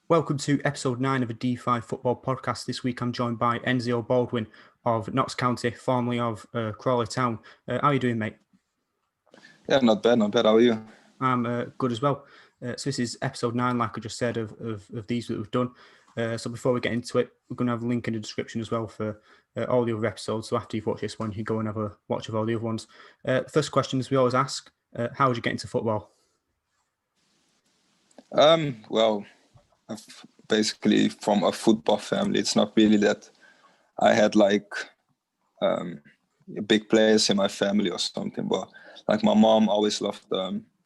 Welcome to episode 9 of a D5 football podcast. This week I'm joined by Enzio Boldewijn of Notts County, formerly of Crawley Town. How are you doing, mate? Yeah, not bad. How are you? I'm good as well. So this is episode 9, like I just said, of these that we've done. So before we get into it, we're going to have a link in the description as well for all the other episodes. So after you've watched this one, you can go and have a watch of all the other ones. First question, as we always ask, how did you get into football? Well, basically from a football family. It's not really that I had like big players in my family or something, but like my mom always loved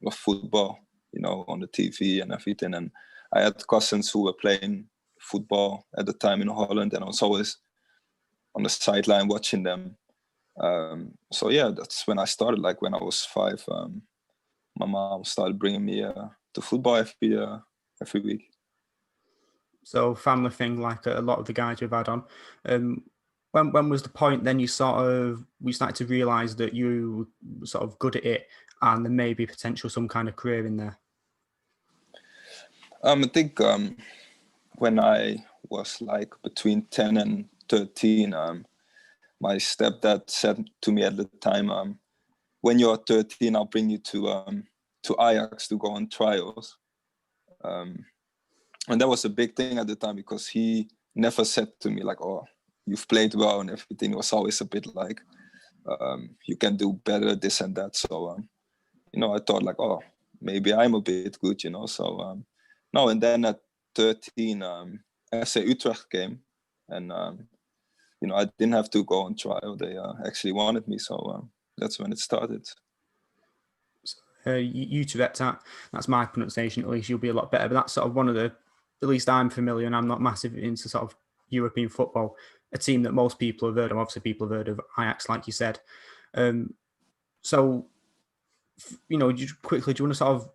football, on the TV and everything. And I had cousins who were playing football at the time in Holland, and I was always on the sideline watching them. So yeah, that's when I started. Like when I was 5, my mom started bringing me to football every week. So family thing, like a lot of the guys we've had on. When was the point then you started to realise that you were sort of good at it and there may be potential some kind of career in there? I think when I was like between 10 and 13, my stepdad said to me at the time, when you're 13, I'll bring you to Ajax to go on trials. And that was a big thing at the time because he never said to me like, oh, you've played well and everything. It was always a bit like, you can do better, this and that. So, I thought like, oh, maybe I'm a bit good, So, no, and then at 13, FC Utrecht came and, I didn't have to go on trial. They actually wanted me. So that's when it started. Utrecht, that's my pronunciation, at least you'll be a lot better. But that's sort of one of the, at least I'm familiar, and I'm not massive into sort of European football, a team that most people have heard of. Obviously, people have heard of Ajax, like you said. So, just quickly, do you want to sort of,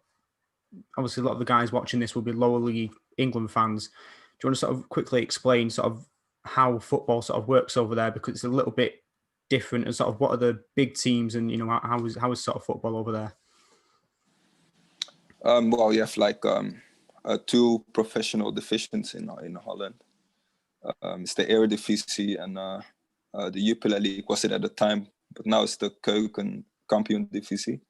obviously a lot of the guys watching this will be lower league England fans. Do you want to sort of quickly explain sort of how football sort of works over there? Because it's a little bit different, and sort of what are the big teams, and, how is sort of football over there? Well, you have like 2 professional divisions in Holland. It's the Eredivisie and the Jupiler League was it at the time, but now it's the Keukenkampioen-divisie.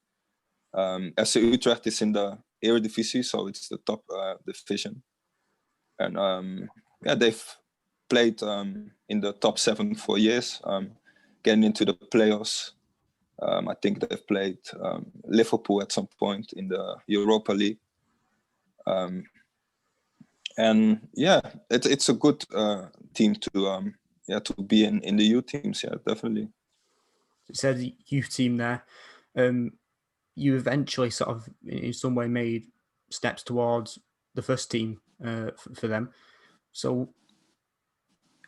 FC Utrecht is in the Eredivisie, so it's the top division. And they've played in the top 7 for years, getting into the playoffs. I think they've played Liverpool at some point in the Europa League. And yeah, it's a good team to be in the youth teams. Yeah, definitely. It said youth team there. You eventually sort of in some way made steps towards the first team for them. So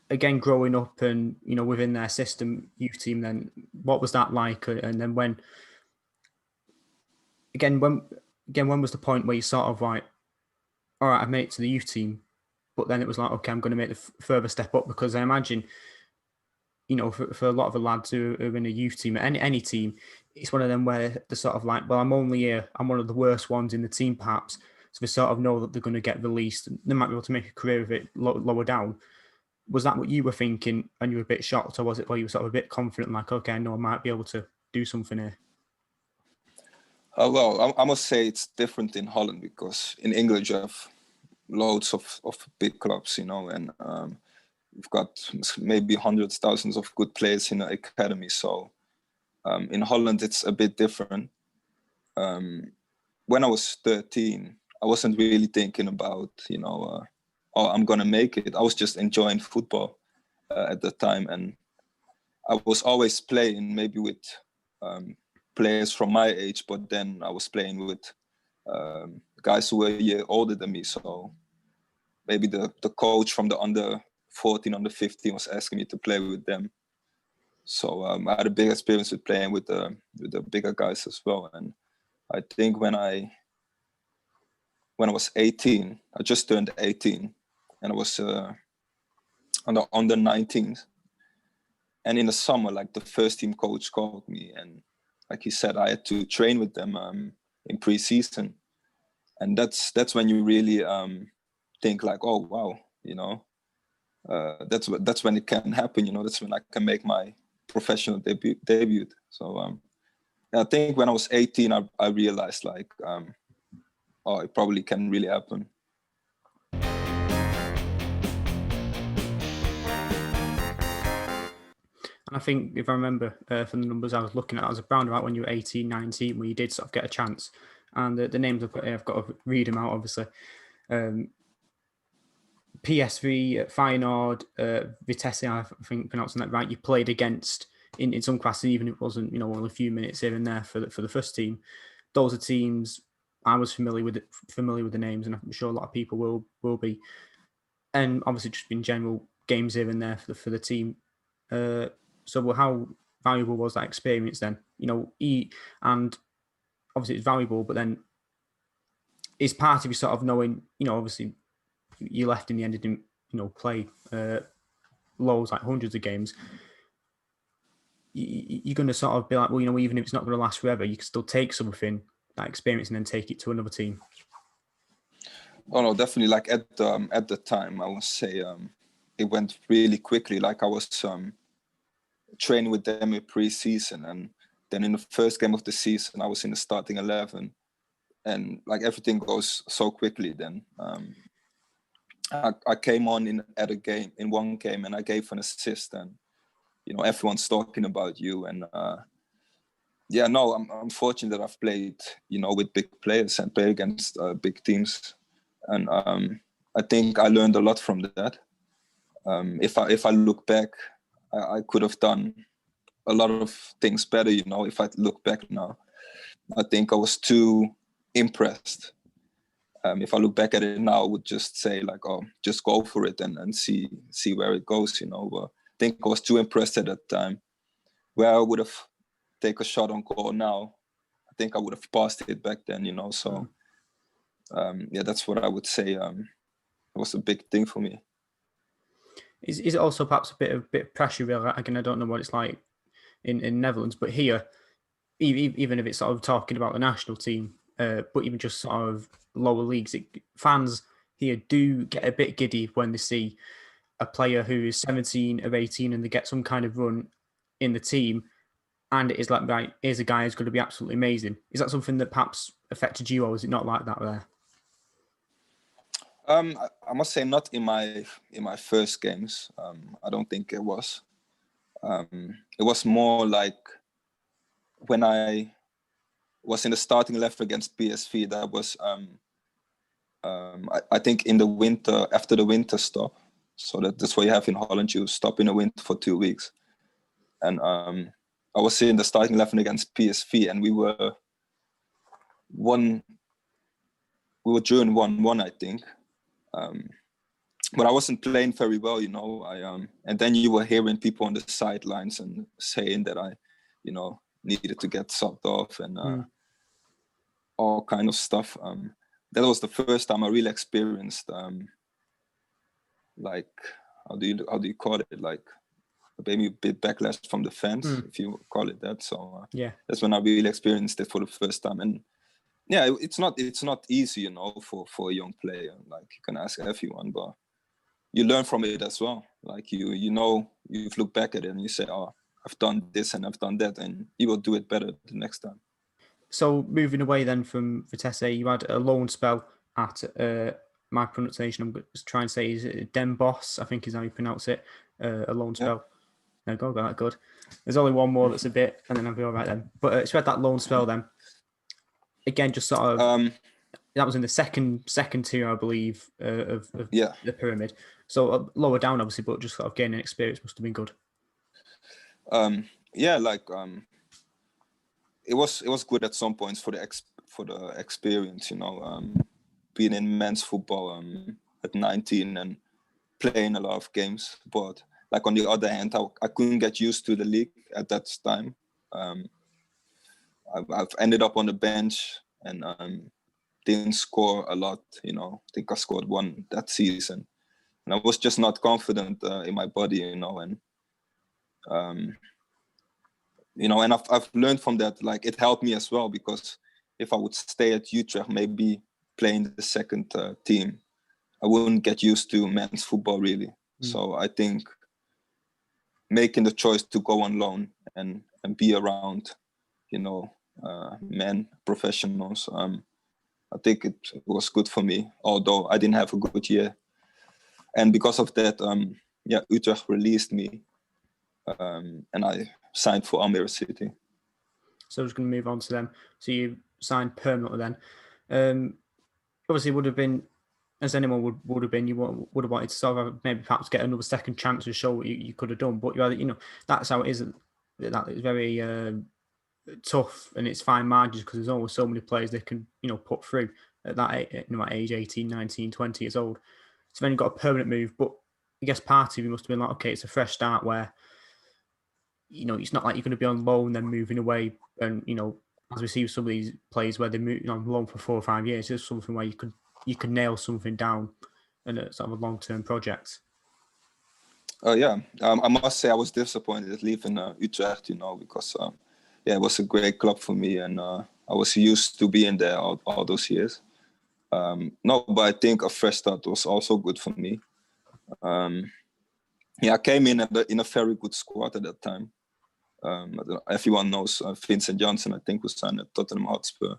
again, growing up and within their system, youth team, then what was that like? And then when was the point where you sort of like, all right, I made it to the youth team, but then it was like, okay, I'm going to make the further step up? Because I imagine, for a lot of the lads who are in a youth team, any team, it's one of them where they're sort of like, well, I'm only here, I'm one of the worst ones in the team, perhaps. So they sort of know that they're going to get released. They might be able to make a career of it lower down. Was that what you were thinking and you were a bit shocked, or was it where you were sort of a bit confident, like, okay, I know I might be able to do something here? Well, I must say it's different in Holland because in England you have loads of big clubs, and you've got maybe hundreds, thousands of good players in the academy. So in Holland it's a bit different. When I was 13, I wasn't really thinking about, oh, I'm going to make it. I was just enjoying football at the time. And I was always playing maybe with players from my age, but then I was playing with guys who were a year older than me. So maybe the coach from the under 14, under 15 was asking me to play with them. So I had a big experience with playing with the bigger guys as well. And I think when I was 18, I just turned 18, and I was on the under 19s. And in the summer, like the first team coach called me, and like he said, I had to train with them in pre-season. And that's when you really think like, oh wow, that's when it can happen. That's when I can make my professional debut. So I think when I was 18, I realized like, oh, it probably can really happen. And I think if I remember from the numbers I was looking at, I was around about when you were 18, 19, where you did sort of get a chance. And the names I've got to read them out, obviously. PSV, Feyenoord, Vitesse, I think pronouncing that right, you played against in some classes, even if it wasn't, only a few minutes here and there for the first team. Those are teams I was familiar with the names, and I'm sure a lot of people will be. And obviously just been general games here and there for the team. So how valuable was that experience then? And obviously it's valuable, but then is part of you sort of knowing, obviously you left in the end and didn't, play loads, like hundreds of games. You're going to sort of be like, well, even if it's not going to last forever, you can still take something, that experience, and then take it to another team. Oh no, definitely. Like at the time, I would say it went really quickly. Like I was training with them in pre-season, and then in the first game of the season, I was in the starting 11, and like everything goes so quickly. Then I came on in one game, and I gave an assist, and everyone's talking about you, and I'm fortunate that I've played with big players and played against big teams, and I think I learned a lot from that. If I look back, I could have done a lot of things better. If I look back now, I think I was too impressed. If I look back at it now, I would just say like, oh, just go for it and see where it goes. But I think I was too impressed at that time. Where I would have taken a shot on goal now, I think I would have passed it back then. So that's what I would say. It was a big thing for me. Is it also perhaps a bit of pressure? Really? Again, I don't know what it's like in Netherlands, but here, even if it's sort of talking about the national team, but even just sort of lower leagues, fans here do get a bit giddy when they see a player who is 17 or 18 and they get some kind of run in the team, and it is like, right, here's a guy who's going to be absolutely amazing. Is that something that perhaps affected you, or is it not like that there? I must say not in my first games. I don't think it was. It was more like when I was in the starting 11 against PSV. That was I think in the winter, after the winter stop. So that's what you have in Holland. You stop in the winter for 2 weeks, and I was in the starting 11 against PSV, and we were during 1-1, I think. But I wasn't playing very well, and then you were hearing people on the sidelines and saying that I, needed to get subbed off and all kind of stuff. That was the first time I really experienced, like, how do you call it? Like maybe a bit backlash from the fans, if you call it that. So that's when I really experienced it for the first time. And yeah, it's not easy, for a young player. Like you can ask everyone, but you learn from it as well. Like you've looked back at it and you say, oh, I've done this and I've done that, and you will do it better the next time. So moving away then from Vitesse, you had a loan spell at my pronunciation, I'm going to try and say, is it Den Bosch, I think is how you pronounce it, a loan spell. No, go that good. There's only one more that's a bit, and then I'll be all right then. But so you had that loan spell then. Again, just sort of, that was in the second tier, I believe, of the pyramid. So lower down, obviously, but just sort of gaining experience must have been good. It was good at some points for the experience, being in men's football at 19 and playing a lot of games. But like on the other hand, I couldn't get used to the league at that time. I've ended up on the bench and didn't score a lot. I think I scored 1 that season, and I was just not confident in my body. And I've learned from that. Like it helped me as well, because if I would stay at Utrecht, maybe playing the second team, I wouldn't get used to men's football really. So I think making the choice to go on loan and be around, men, professionals, I think it was good for me, although I didn't have a good year. And because of that, Utrecht released me, and I signed for Almere City. So I was going to move on to them. So you signed permanently then. Obviously, would have been, as anyone would have been, you would have wanted to sort of maybe perhaps get another second chance to show what you could have done. But that's how it is. That is very tough, and it's fine margins because there's always so many players they can put through at that age, 18, 19, 20 years old. So then you got a permanent move, but I guess part of you must have been like, okay, it's a fresh start where it's not like you're going to be on loan then moving away, and as we see with some of these players where they move on loan for 4 or 5 years, it's something where you can nail something down in a sort of a long-term project. I must say I was disappointed at leaving Utrecht, because it was a great club for me, and I was used to being there all those years. But I think a fresh start was also good for me. I came in a very good squad at that time. Everyone knows Vincent Janssen, I think, who signed at Tottenham Hotspur,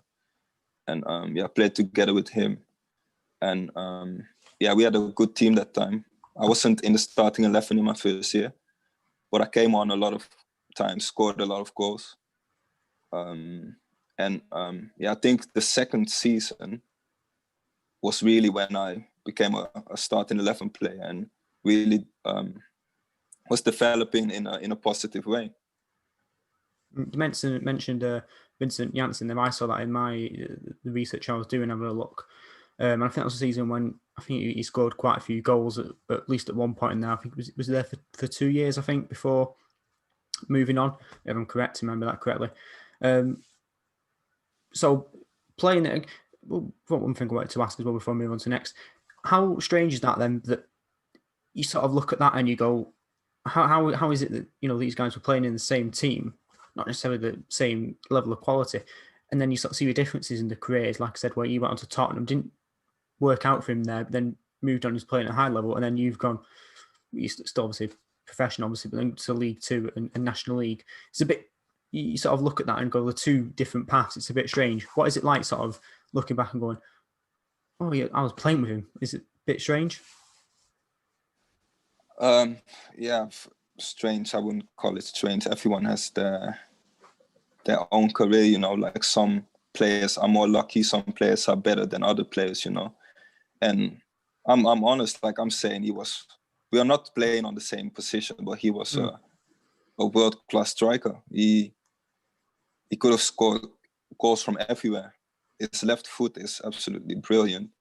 and I played together with him. And we had a good team that time. I wasn't in the starting 11 in my first year, but I came on a lot of times, scored a lot of goals. I think the second season was really when I became a starting 11 player and really was developing in a positive way. You mentioned Vincent Janssen. Then I saw that in the research I was doing, having a look. And I think that was a season when I think he scored quite a few goals, at least at one point in there. I think was there for 2 years, I think, before moving on. If I'm correct, remember that correctly. So playing it, one thing I wanted to ask as well before I move on to next, how strange is that then that you sort of look at that and you go, how is it that these guys were playing in the same team, not necessarily the same level of quality, and then you sort of see the differences in the careers, like I said, where you went on to Tottenham, didn't work out for him there, but then moved on to playing at a high level, and then you're still obviously professional, obviously, but then to League Two and National League. It's a bit, you sort of look at that and go, the two different paths. It's a bit strange. What is it like, sort of looking back and going, oh yeah, I was playing with him? Is it a bit strange? Strange. I wouldn't call it strange. Everyone has their own career, like some players are more lucky, some players are better than other players, And I'm honest, like I'm saying, we are not playing on the same position, but he was a world-class striker. He could have scored goals from everywhere. His left foot is absolutely brilliant,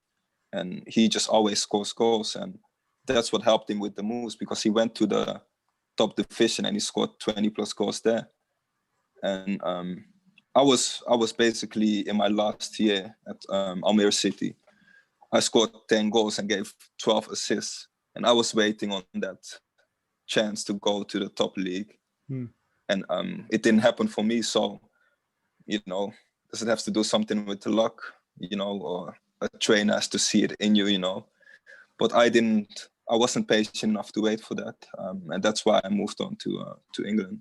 and he just always scores goals, and that's what helped him with the moves, because he went to the top division and he scored 20 plus goals there. And I was basically in my last year at Almere City. I scored 10 goals and gave 12 assists, and I was waiting on that chance to go to the top league. And it didn't happen for me. So, does it have to do something with the luck, or a trainer has to see it in you, But I wasn't patient enough to wait for that. And that's why I moved on to England.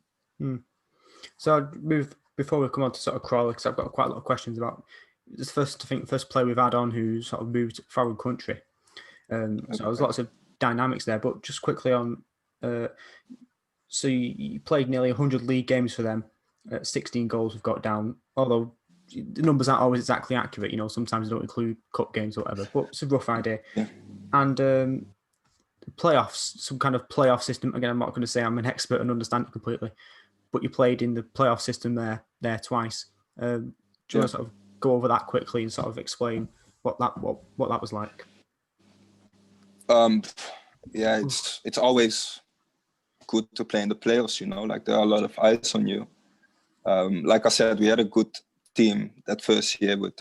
So I'd move, before we come on to sort of Crawley, because I've got quite a lot of questions about this first player we've had on who sort of moved to foreign country. So there's lots of dynamics there, but just quickly on, so you played nearly 100 league games for them, 16 goals we've got down, although the numbers aren't always exactly accurate, sometimes they don't include cup games or whatever, but it's a rough idea. Yeah. And playoffs, some kind of playoff system, again, I'm not going to say I'm an expert and understand it completely, but you played in the playoff system there twice. Do you want to sort of go over that quickly and sort of explain what that was like? It's always good to play in the playoffs, like there are a lot of eyes on you. Like I said, we had a good team that first year with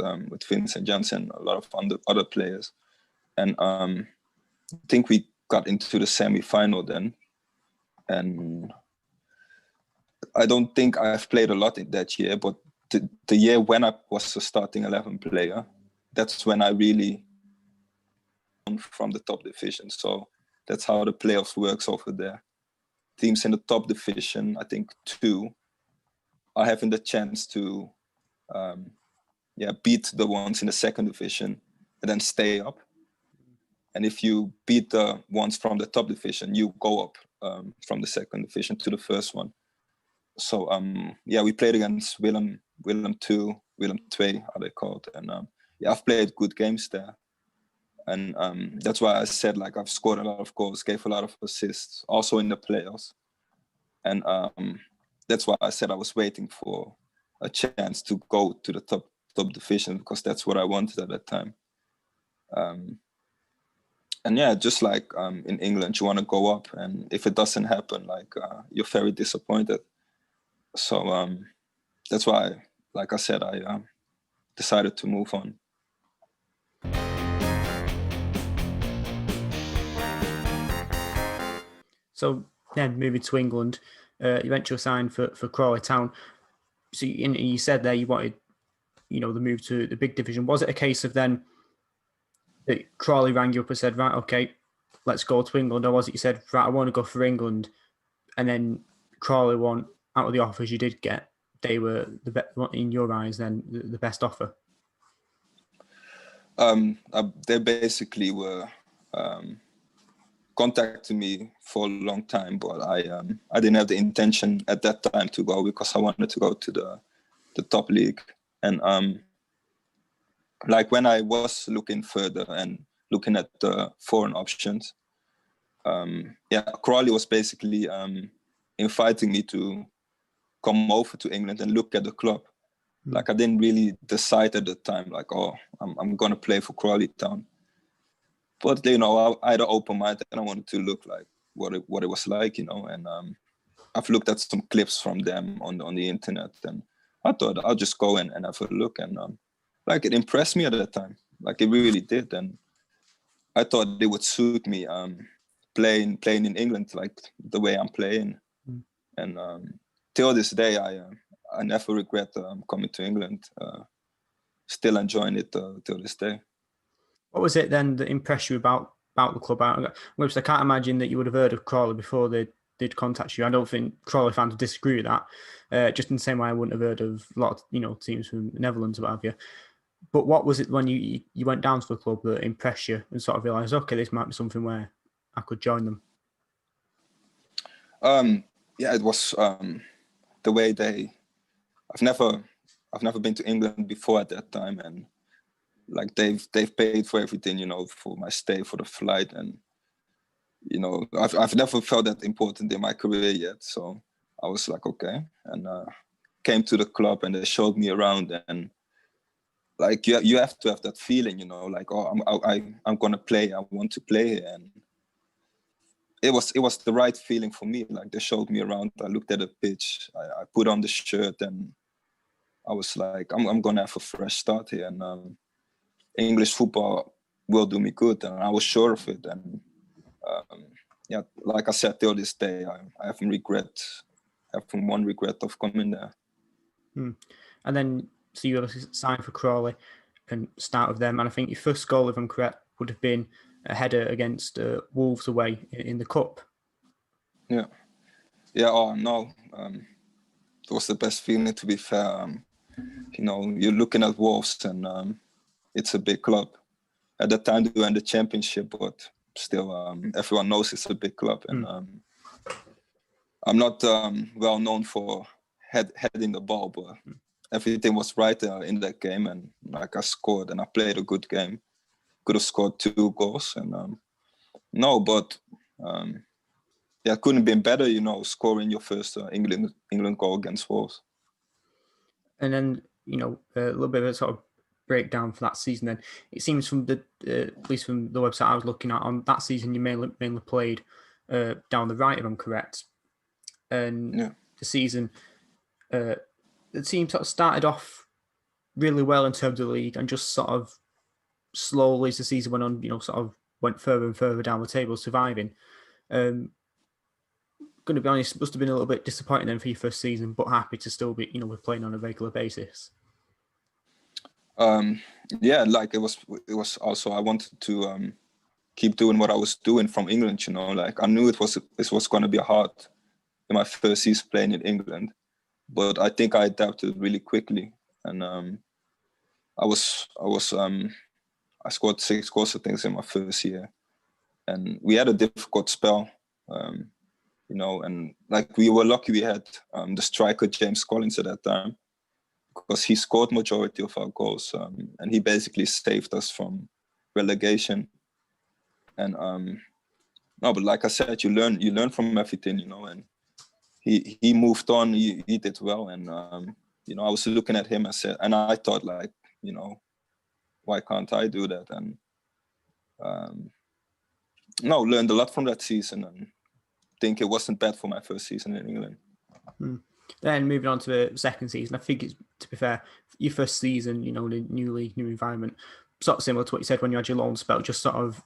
Vincent Janssen, a lot of other players. And I think we got into the semi-final then. And I don't think I've played a lot in that year, but the year when I was a starting 11 player, that's when I really from the top division. So that's how the playoffs works over there. Teams in the top division, I think 2, are having the chance to beat the ones in the second division and then stay up. And if you beat the ones from the top division, you go up from the second division to the first one. So we played against Willem 2, Willem 2, how they called, and I've played good games there, and that's why I said like I've scored a lot of goals, gave a lot of assists, also in the playoffs, and that's why I said I was waiting for a chance to go to the top division, because that's what I wanted at that time. And yeah, just like in England, you want to go up, and if it doesn't happen, like you're very disappointed. So that's why, like I said, I decided to move on. So then moving to England, you eventually signed for Crawley Town. So you said there you wanted, the move to the big division. Was it a case of then that Crawley rang you up and said, right, okay, let's go to England? Or was it you said, right, I want to go for England, and then Crawley won out of the offers you did get, they were in your eyes then the best offer? They basically were contacting me for a long time, but I didn't have the intention at that time to go, because I wanted to go to the top league. And like when I was looking further and looking at the foreign options, Crawley was basically inviting me to come over to England and look at the club. Like I didn't really decide at the time, like, oh, I'm gonna play for Crawley Town. But I had an open mind and I wanted to look like what it was like, And I've looked at some clips from them on the internet, and I thought I'll just go and have a look. And like it impressed me at that time, like it really did. And I thought it would suit me playing in England like the way I'm playing. And till this day, I never regret coming to England. Still enjoying it till this day. What was it then that impressed you about the club? I can't imagine that you would have heard of Crawley before they'd contact you. I don't think Crawley fans would disagree with that. Just in the same way I wouldn't have heard of a lot of teams from the Netherlands or what have you. But what was it when you went down to the club that impressed you and sort of realised, okay, this might be something where I could join them? It was the way I've never been to England before at that time, and like they've paid for everything, for my stay, for the flight, and I've never felt that important in my career yet. So I was like, okay, and came to the club and they showed me around, and like you have to have that feeling, like, oh, I'm gonna play, I want to play, and it was the right feeling for me. Like they showed me around, I looked at the pitch, I put on the shirt, and I was like, I'm gonna have a fresh start here, and English football will do me good, and I was sure of it. And like I said, till this day, I haven't one regret of coming there. And then, so you signed for Crawley and start with them, and I think your first goal, if I'm correct, would have been a header against Wolves away in the cup. Yeah. Oh no, it was the best feeling, to be fair. You're looking at Wolves, and it's a big club. At that time, they were in the championship, but still, everyone knows it's a big club. And I'm not well known for heading the ball, but everything was right in that game. And like I scored, and I played a good game. Could have scored 2 goals, and it couldn't have been better, scoring your first England goal against Wolves. And then, a little bit of a sort of breakdown for that season. Then it seems from at least from the website I was looking at, on that season you mainly played down the right, if I'm correct. And the season, the team sort of started off really well in terms of the league, and just sort of slowly as the season went on, sort of went further and further down the table, surviving. Going to be honest, it must have been a little bit disappointing then for your first season, but happy to still be, we're playing on a regular basis. Like it was also, I wanted to keep doing what I was doing from England. You know, like I knew it was going to be hard in my first season playing in England, but I think I adapted really quickly, and I scored 6 goals, I think, in my first year, and we had a difficult spell, you know, and like we were lucky we had the striker James Collins at that time, because he scored majority of our goals, and he basically saved us from relegation. And no, but like I said, you learn from everything, you know, and he moved on, he did well, and you know, I was looking at him and I thought, like, you know, why can't I do that? And no, learned a lot from that season, and think it wasn't bad for my first season in England. Then moving on to the second season, I think it's, to be fair, your first season, you know, the new league, new environment, sort of similar to what you said when you had your loan spell, just sort of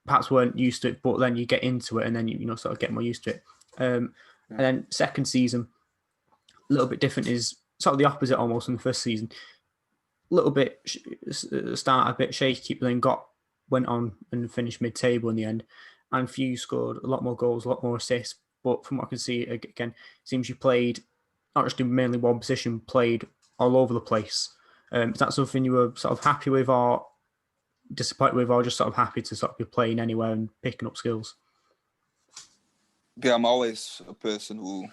perhaps weren't used to it, but then you get into it and then you know, sort of get more used to it. And then second season, a little bit different, is sort of the opposite almost from the first season. A little bit start a bit shaky, but then went on and finished mid-table in the end. And Few scored a lot more goals, a lot more assists. But from what I can see, again, it seems you played not just in mainly one position, played all over the place. Is that something you were sort of happy with, or disappointed with, or just sort of happy to sort of be playing anywhere and picking up skills? Yeah, I'm always a person who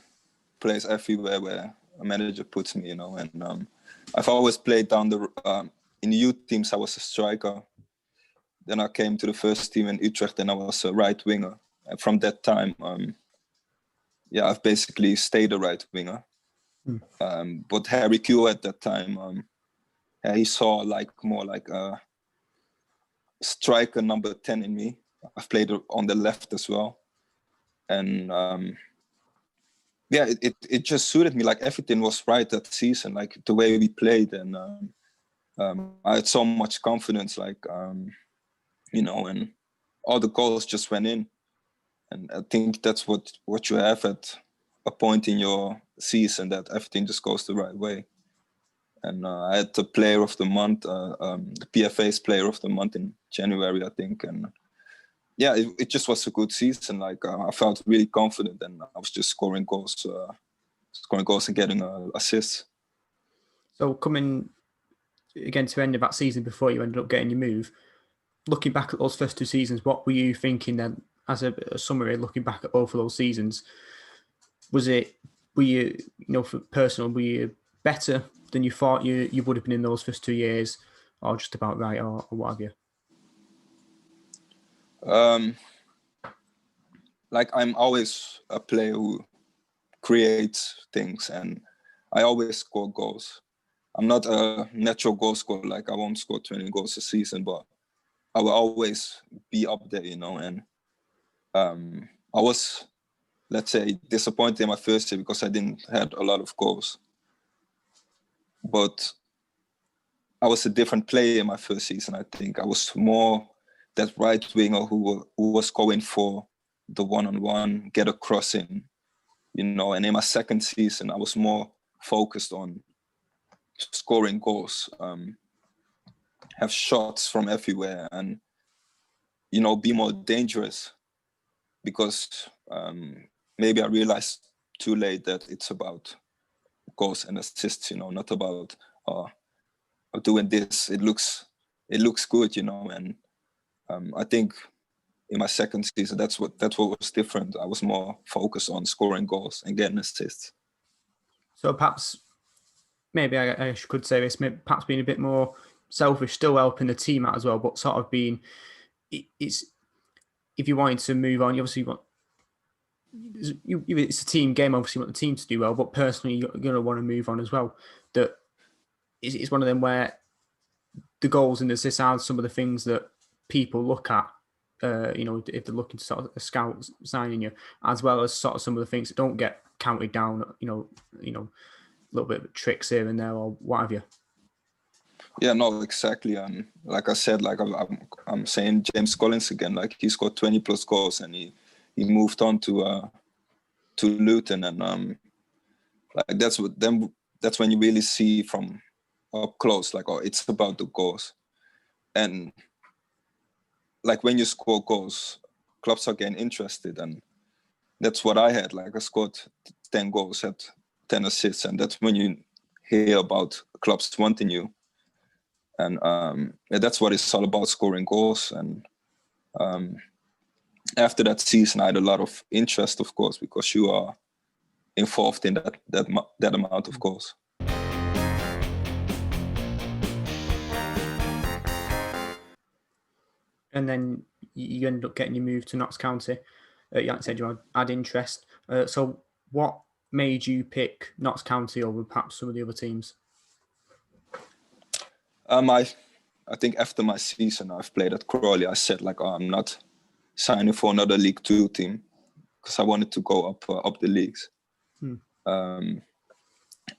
plays everywhere where a manager puts me, you know, and I've always played down in youth teams. I was a striker. Then I came to the first team in Utrecht, and I was a right winger. And from that time, I've basically stayed a right winger. But Harry Q at that time, he saw like more like a striker number 10 in me. I've played on the left as well, and it just suited me. Like everything was right that season, like the way we played, and I had so much confidence, like you know, and all the goals just went in. And I think that's what you have at a point in your season, that everything just goes the right way. And I had the player of the month, the PFA's player of the month in January, I think. And yeah, it just was a good season. Like I felt really confident, and I was just scoring goals and getting assists. So coming again to the end of that season before you ended up getting your move, looking back at those first 2 seasons, what were you thinking then, as a summary, looking back at both of those seasons? Were you know, for personal, were you better than you thought you would have been in those first 2 years, or just about right, or what have you? Like I'm always a player who creates things, and I always score goals. I'm not a natural goal scorer. Like I won't score 20 goals a season, but I will always be up there, you know. And I was, let's say, disappointed in my first year because I didn't have a lot of goals. But I was a different player in my first season, I think. I was more that right winger who was going for the one-on-one, get a cross in, you know. And in my second season, I was more focused on scoring goals, have shots from everywhere, and, you know, be more dangerous. Because maybe I realized too late that it's about goals and assists, you know, not about doing this. It looks good, you know. And I think in my second season, that's what was different. I was more focused on scoring goals and getting assists. So perhaps, maybe I could say this, perhaps being a bit more selfish, still helping the team out as well, but sort of being, it's, if you wanted to move on, you obviously want, it's a team game, obviously you want the team to do well, but personally you're going to want to move on as well. That it's one of them where the goals and the assists are some of the things that people look at, you know, if they're looking to sort of a scout signing you, as well as sort of some of the things that don't get counted down, you know, a little bit of tricks here and there or what have you. Yeah, no, exactly. Like I said, like I'm saying James Collins again, like he scored 20 plus goals, and he moved on to Luton, and like that's when you really see from up close, like, oh, it's about the goals. And like when you score goals, clubs are getting interested, and that's what I had. Like I scored 10 goals, had 10 assists, and that's when you hear about clubs wanting you. And that's what it's all about, scoring goals. And after that season, I had a lot of interest, of course, because you are involved in that amount of goals. And then you ended up getting your move to Notts County. You said you had interest. So what made you pick Notts County over perhaps some of the other teams? I think after my season I've played at Crawley, I said like, I'm not signing for another League Two team because I wanted to go up the leagues.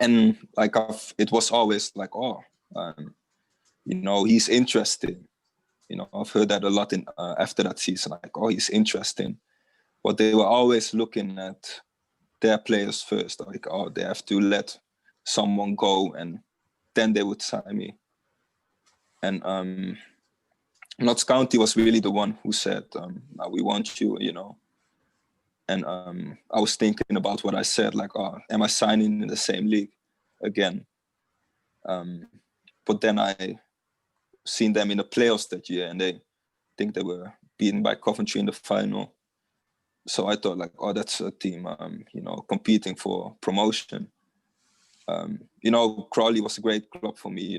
And like it was always like, he's interesting. I've heard that a lot after that season, like, he's interesting. But they were always looking at their players first, like, they have to let someone go and then they would sign me. And Notts County was really the one who said, we want you, And I was thinking about what I said, like, am I signing in the same league again? But then I seen them in the playoffs that year, and they think they were beaten by Coventry in the final. So I thought like, that's a team, competing for promotion. Crawley was a great club for me,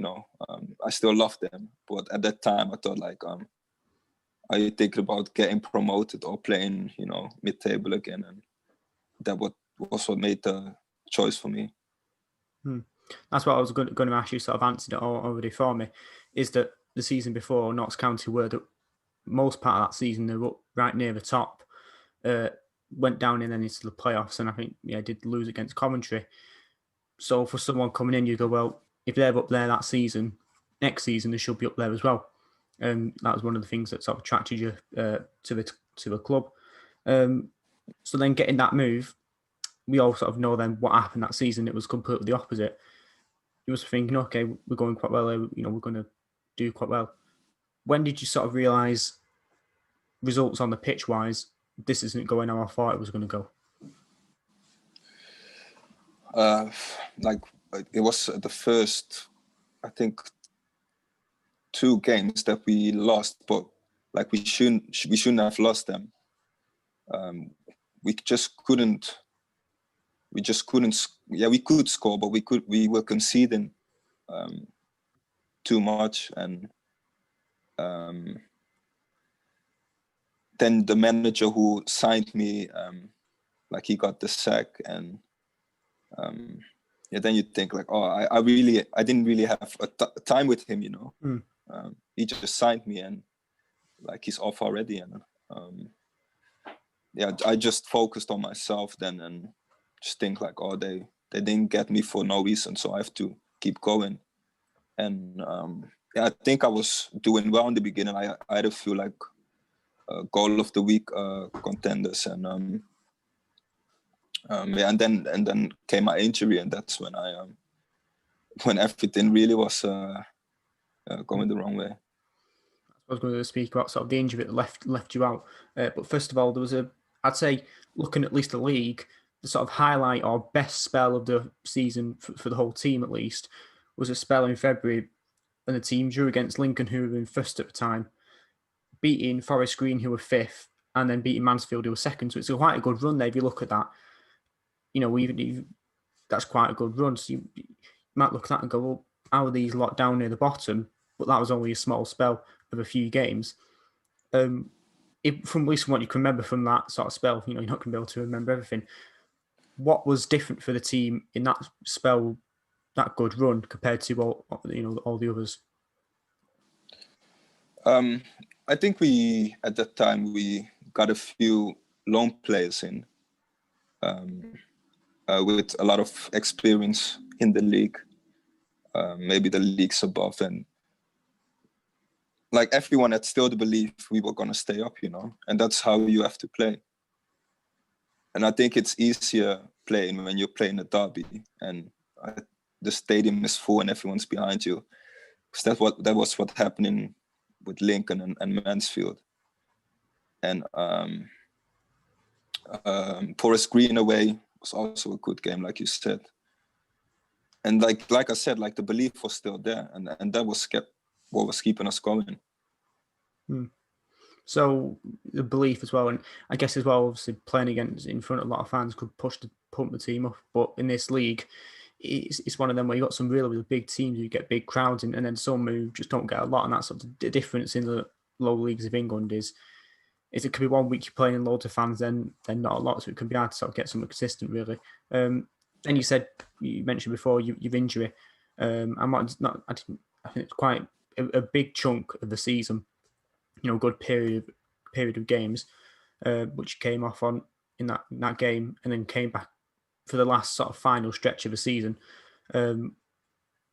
I still love them. But at that time I thought like, are you thinking about getting promoted or playing, mid-table again? And that was what made the choice for me. That's what I was going to ask you, sort of answered it already for me, is that the season before Notts County were the most part of that season, they were up right near the top, went down and then into the playoffs, and I think, did lose against Coventry. So for someone coming in, you go, well, if they're up there that season, next season they should be up there as well. And that was one of the things that sort of attracted you to the club. So then getting that move, we all sort of know then what happened that season. It was completely the opposite. You must be thinking, okay, we're going quite well. We're going to do quite well. When did you sort of realise, results on the pitch wise, this isn't going how I thought it was going to go? Like it was the first, I think, 2 games that we lost, but like we shouldn't have lost them. We just couldn't. Yeah, we could score, but we were conceding too much, and then the manager who signed me, like he got the sack, and then you think like, I didn't really have a time with him, he just signed me and like he's off already, and I just focused on myself then and just think like, they didn't get me for no reason, so I have to keep going. And I think I was doing well in the beginning. I had a few like goal of the week contenders, and and then came my injury, and that's when when everything really was going the wrong way. I was going to speak about sort of the injury that left you out, but first of all, there was I'd say, looking at least the league, the sort of highlight or best spell of the season for the whole team at least was a spell in February when the team drew against Lincoln, who were in first at the time, beating Forest Green, who were fifth, and then beating Mansfield, who were second. So it's quite a good run there if you look at that. Even that's quite a good run. So you might look at that and go, well, how are these locked down near the bottom? But that was only a small spell of a few games. From at least what you can remember from that sort of spell, you're not going to be able to remember everything. What was different for the team in that spell, that good run, compared to all the others? I think at that time we got a few loan players in with a lot of experience in the league, maybe the leagues above, and like everyone had still the belief we were going to stay up, and that's how you have to play. And I think it's easier playing when you're playing a derby and the stadium is full and everyone's behind you. Because that was what happened with Lincoln and Mansfield. and Forest Green away was also a good game, like you said. And like I said, like the belief was still there, and that was what was keeping us going. So the belief as well, and I guess as well, obviously playing against in front of a lot of fans could pump the team up. But in this league, it's one of them where you got some really, really big teams who get big crowds, and then some who just don't get a lot. And that's sort of the difference in the lower leagues of England is it could be 1 week you're playing in loads of fans, then not a lot. So it can be hard to sort of get something consistent, really. And you mentioned before your injury. I think it's quite a big chunk of the season. Good period of games, which came off on in that game, and then came back for the last sort of final stretch of the season.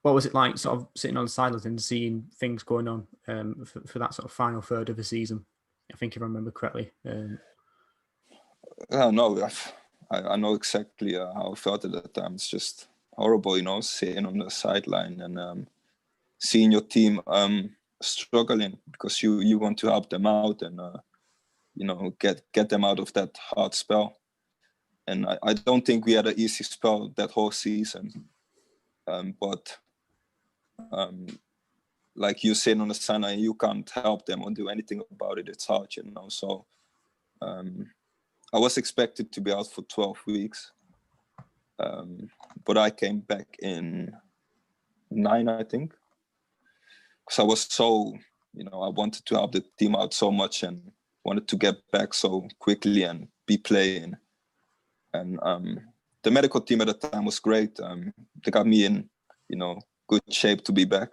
What was it like, sort of sitting on the sidelines and seeing things going on for that sort of final third of the season? I think if I remember correctly. No, I know exactly how I felt at that time. It's just horrible, sitting on the sideline and seeing your team struggling because you want to help them out and get them out of that hard spell. And I don't think we had an easy spell that whole season. But like you said on the sideline, you can't help them or do anything about it. It's hard, So I was expected to be out for 12 weeks. But I came back in 9, I think. Because I was so, I wanted to help the team out so much and wanted to get back so quickly and be playing. And the medical team at the time was great. They got me in, good shape to be back.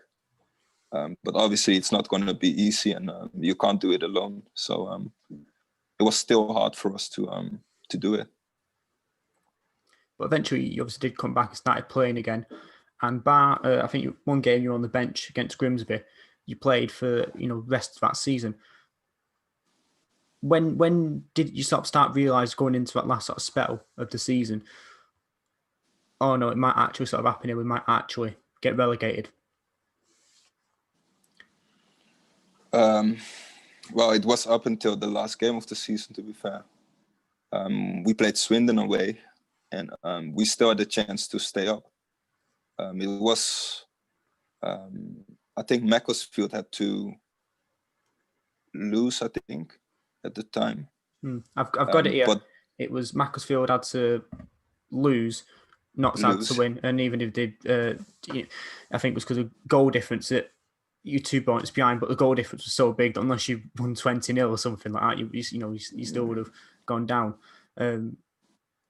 But obviously it's not going to be easy and you can't do it alone. So it was still hard for us to do it. But eventually you obviously did come back and started playing again. And I think one game you were on the bench against Grimsby. You played for the rest of that season. When did you sort of start realise going into that last sort of spell of the season? Oh no, it might actually sort of happen here. We might actually get relegated. Well, it was up until the last game of the season, to be fair. We played Swindon away, and we still had a chance to stay up. It was, I think Macclesfield had to lose, I think, at the time. I've got it here. But it was Macclesfield had to lose, not had to win. And even if they did, I think it was because of goal difference that you're 2 points behind, but the goal difference was so big that unless you won 20-0 or something like that, you still would have gone down.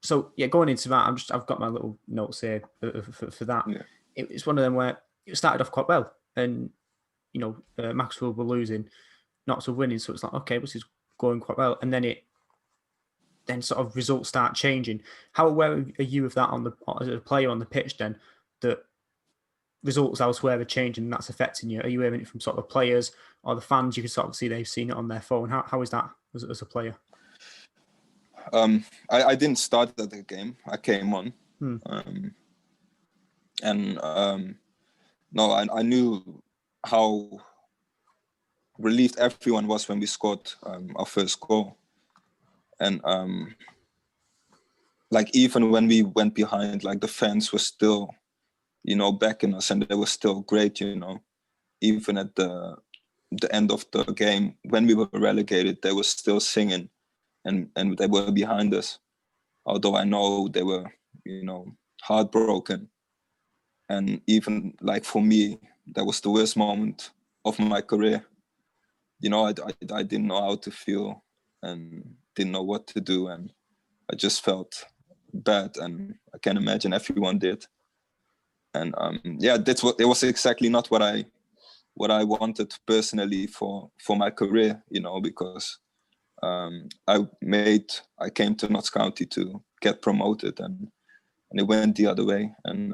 So yeah, going into that, I've got my little notes here for that. Yeah. It's one of them where it started off quite well, and Macclesfield were losing, not so winning. So it's like, okay, this is going quite well, and then sort of results start changing. How aware are you of that as a player on the pitch? Then that results elsewhere are changing, and that's affecting you. Are you hearing it from sort of the players or the fans? You can sort of see they've seen it on their phone. How is that as a player? I didn't start at the game. I came on. No, I knew how relieved everyone was when we scored our first goal. And like even when we went behind, like the fans were still, backing us, and they were still great, Even at the end of the game, when we were relegated, they were still singing. And they were behind us, although I know they were, heartbroken. And even like for me, that was the worst moment of my career. I didn't know how to feel and didn't know what to do, and I just felt bad, and I can imagine everyone did. And it was exactly not what I wanted personally for my career, because. I came to Notts County to get promoted, and it went the other way. And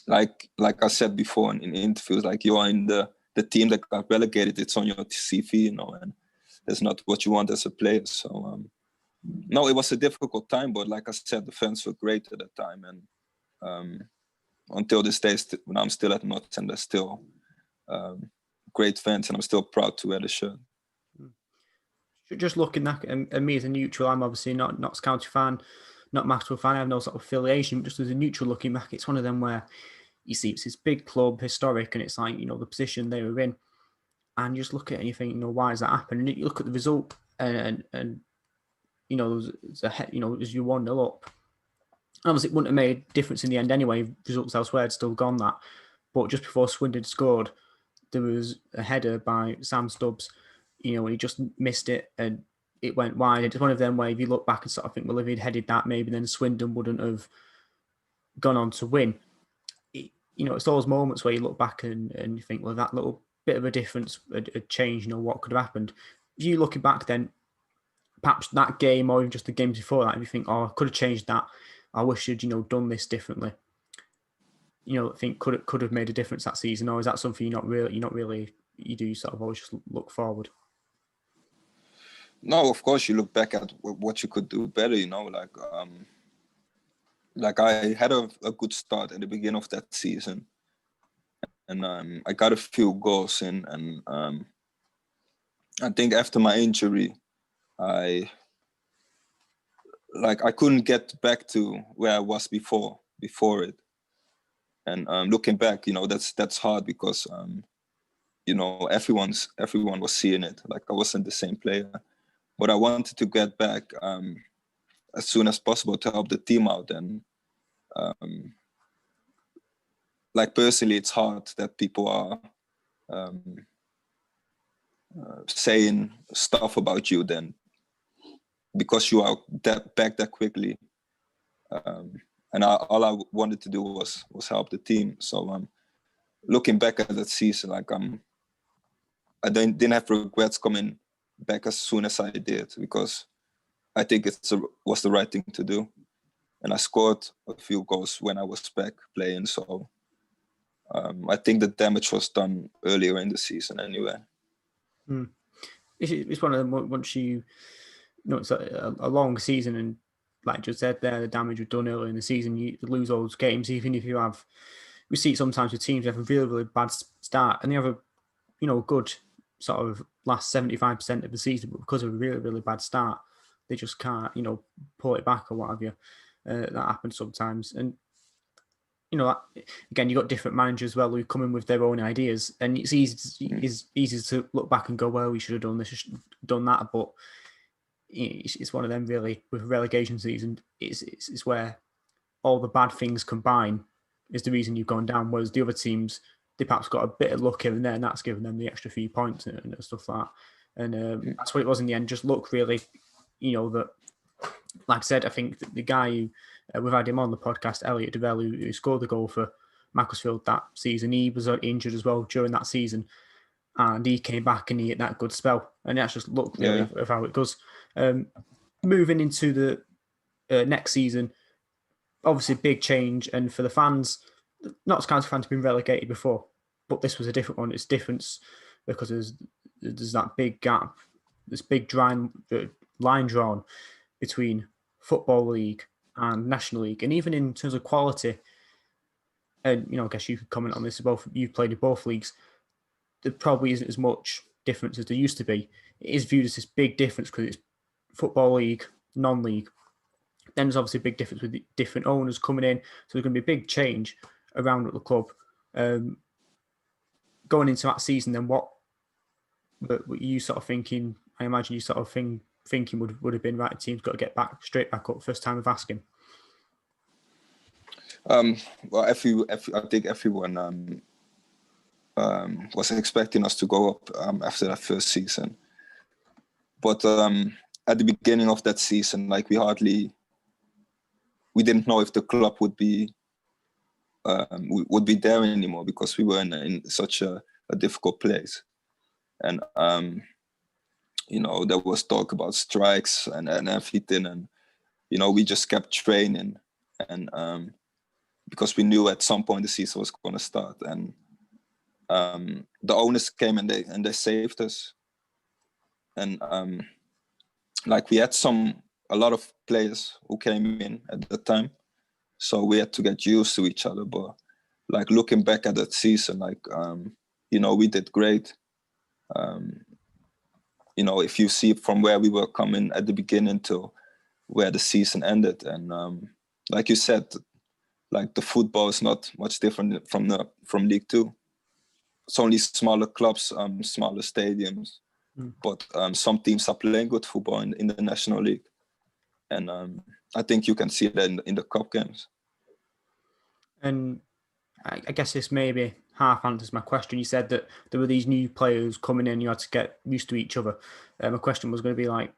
like I said before in interviews, like you are in the team that got relegated, it's on your CV, and that's not what you want as a player. So no, it was a difficult time, but like I said, the fans were great at that time, and until this day, when I'm still at Notts, and they're still great fans, and I'm still proud to wear the shirt. Just looking at me as a neutral, I'm obviously not Notts County fan, not Maxwell fan. I have no sort of affiliation, but just as a neutral looking back, it's one of them where you see it's this big club, historic, and it's like, the position they were in, and you just look at it and you think, why has that happened? And you look at the result, and as you 1-0 up. Obviously, it wouldn't have made a difference in the end anyway. Results elsewhere had still gone that. But just before Swindon scored, there was a header by Sam Stubbs, and he just missed it and it went wide. It's one of them where if you look back and sort of think, well, if he'd headed that, maybe then Swindon wouldn't have gone on to win. It's those moments where you look back and you think, well, that little bit of a difference had changed, what could have happened. If you looking back then, perhaps that game or even just the games before that, if you think, I could have changed that, I wish I'd, done this differently. Think could have made a difference that season, or is that something you do sort of always just look forward? No, of course you look back at what you could do better. Like I had a good start at the beginning of that season, and I got a few goals in, and I think after my injury, I couldn't get back to where I was before it. And looking back, that's hard because everyone was seeing it. Like I wasn't the same player, but I wanted to get back as soon as possible to help the team out. And personally, it's hard that people are saying stuff about you then because you are back that quickly. And all I wanted to do was help the team. So looking back at that season, I didn't have regrets coming back as soon as I did, because I think it was the right thing to do. And I scored a few goals when I was back playing. So I think the damage was done earlier in the season anyway. It's one of them, once it's a long season, and like just said there, the damage was done earlier in the season. You lose all those games, even if we see it sometimes with teams who have a really, really bad start and they have a good sort of last 75% of the season, but because of a really, really bad start, they just can't, pull it back or what have you. That happens sometimes. And, again, you've got different managers as well who come in with their own ideas, and it's easy to look back and go, well, we should have done this, should have done that, but it's one of them really with relegation season. It's where all the bad things combine is the reason you've gone down. Whereas the other teams, they perhaps got a bit of luck here and there, and that's given them the extra few points and stuff like that. And that's what it was in the end. Just luck, really. That, like I said, I think the guy who we've had him on the podcast, Elliot Devell, who scored the goal for Macclesfield that season, he was injured as well during that season. And he came back and he had that good spell. And that's just luck, really, of how it goes. Moving into the next season, obviously big change. And for the fans, Notts County fans have been relegated before, but this was a different one. It's different because there's that big gap, this big line drawn between Football League and National League. And even in terms of quality, and I guess you could comment on this, you've played in both leagues, there probably isn't as much difference as there used to be. It is viewed as this big difference because it's Football League, non-league. Then there's obviously a big difference with the different owners coming in. So there's going to be a big change around at the club. Going into that season, then what were you sort of thinking? I imagine you sort of thinking would have been, right, the team's got to get straight back up first time of asking. Well, I think everyone was expecting us to go up after that first season. But at the beginning of that season, we didn't know if the club would be there anymore, because we were in such a difficult place. And there was talk about strikes and everything, and we just kept training, and because we knew at some point the season was going to start. And the owners came and they saved us. And we had a lot of players who came in at the time, so we had to get used to each other. But looking back at that season, we did great. if you see from where we were coming at the beginning to where the season ended, and like you said, like the football is not much different from League Two. It's only smaller clubs, smaller stadiums, but some teams are playing good football in the National League, and I think you can see that in the cup games. And I guess this maybe half answers my question. You said that there were these new players coming in, you had to get used to each other. My question was going to be like,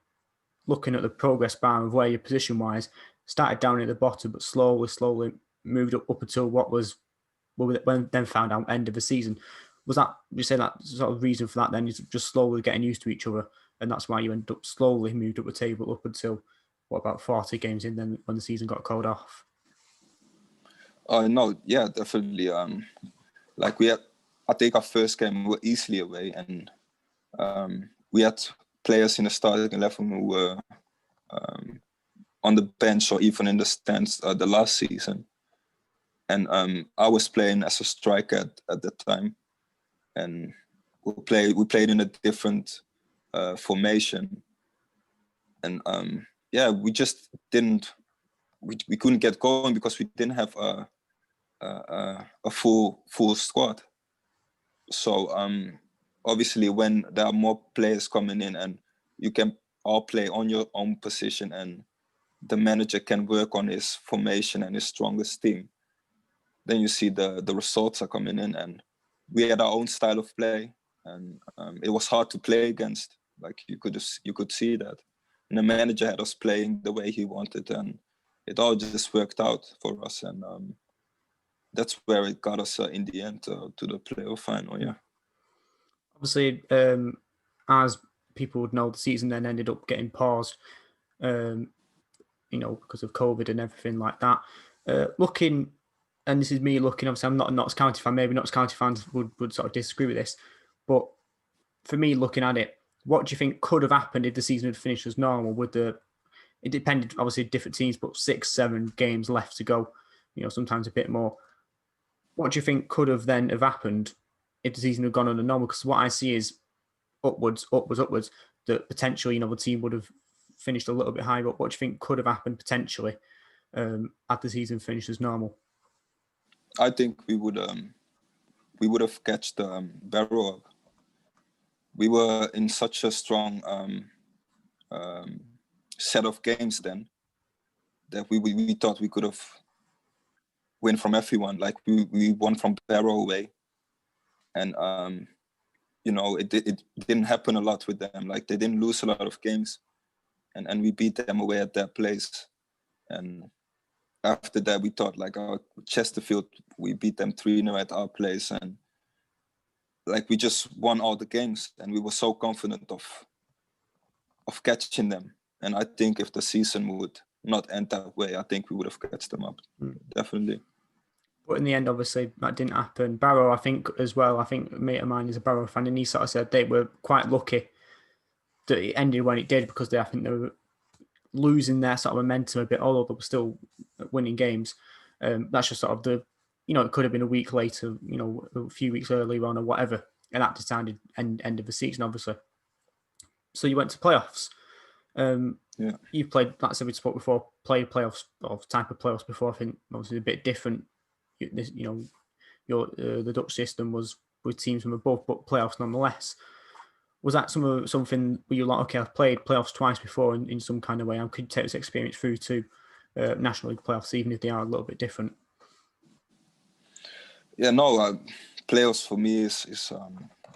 looking at the progress bar of where your position-wise, started down at the bottom, but slowly moved up until when then found out end of the season. Was that, you say that sort of reason for that then, is just slowly getting used to each other, and that's why you end up slowly moved up the table up until, what, about 40 games in then when the season got called off? No, yeah, definitely. I think our first game we were easily away, and we had players in the starting 11 who were on the bench or even in the stands the last season. And I was playing as a striker at that time, and we played in a different formation, and we just didn't we couldn't get going because we didn't have a full squad. So obviously when there are more players coming in and you can all play on your own position and the manager can work on his formation and his strongest team, then you see the results are coming in, and we had our own style of play, and it was hard to play against. Like you could see that, and the manager had us playing the way he wanted, and it all just worked out for us, and that's where it got us in the end to the playoff final. Yeah. Obviously, as people would know, the season then ended up getting paused, because of COVID and everything like that. Looking, and this is me looking, obviously I'm not a Notts County fan, maybe Notts County fans would sort of disagree with this, but for me looking at it, what do you think could have happened if the season had finished as normal? It depended, obviously, different teams, but 6-7 games left to go, sometimes a bit more. What do you think could have then have happened if the season had gone on a normal? Because what I see is upwards, that potentially, the team would have finished a little bit higher. But what do you think could have happened potentially had the season finished as normal? I think we would have catched Barrow up. We were in such a strong set of games then that we thought we could have win from everyone. Like we won from Barrow away, and it didn't happen a lot with them. Like they didn't lose a lot of games, and we beat them away at their place. And after that, we thought like Chesterfield, we beat them 3-0 at our place, and like we just won all the games, and we were so confident of catching them. And I think if the season would not end that way, I think we would have catched them up. Definitely. But in the end, obviously, that didn't happen. Barrow, I think, as well, a mate of mine is a Barrow fan, and he sort of said they were quite lucky that it ended when it did, because I think they were losing their sort of momentum a bit, although they were still winning games. That's just sort of it could have been a week later, a few weeks earlier on or whatever, and that decided end of the season, obviously. So you went to playoffs. You've played, like I said, we spoke before, played playoffs or type of playoffs before. I think obviously a bit different. The Dutch system was with teams from above, but playoffs nonetheless. Was that something where you're like, okay, I've played playoffs twice before in some kind of way, I could take this experience through to National League playoffs, even if they are a little bit different? Yeah, no, playoffs for me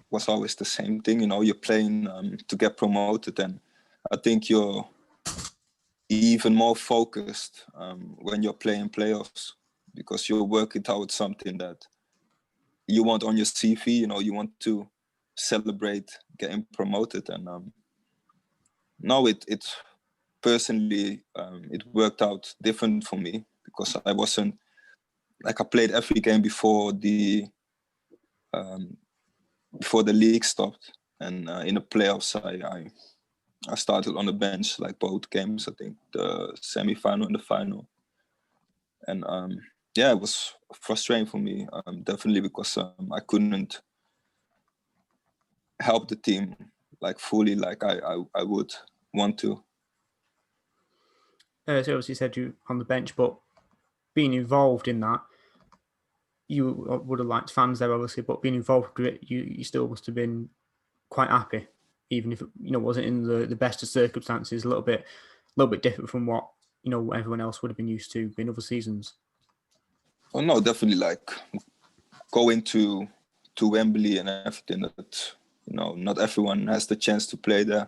was always the same thing. You're playing to get promoted, and I think you're even more focused when you're playing playoffs, because you're working towards something that you want on your CV. You want to celebrate getting promoted, and no, it personally it worked out different for me, because I wasn't like, I played every game before the league stopped, and in the playoffs I started on the bench like both games. I think the semi-final and the final, and it was frustrating for me, definitely, because I couldn't help the team like fully like I would want to. So obviously you said you on the bench, but being involved in that, you would have liked fans there obviously, but being involved with it, you still must have been quite happy, even if it wasn't in the best of circumstances. A little bit different from what everyone else would have been used to in other seasons. Oh no, definitely like going to Wembley and everything. That not everyone has the chance to play there.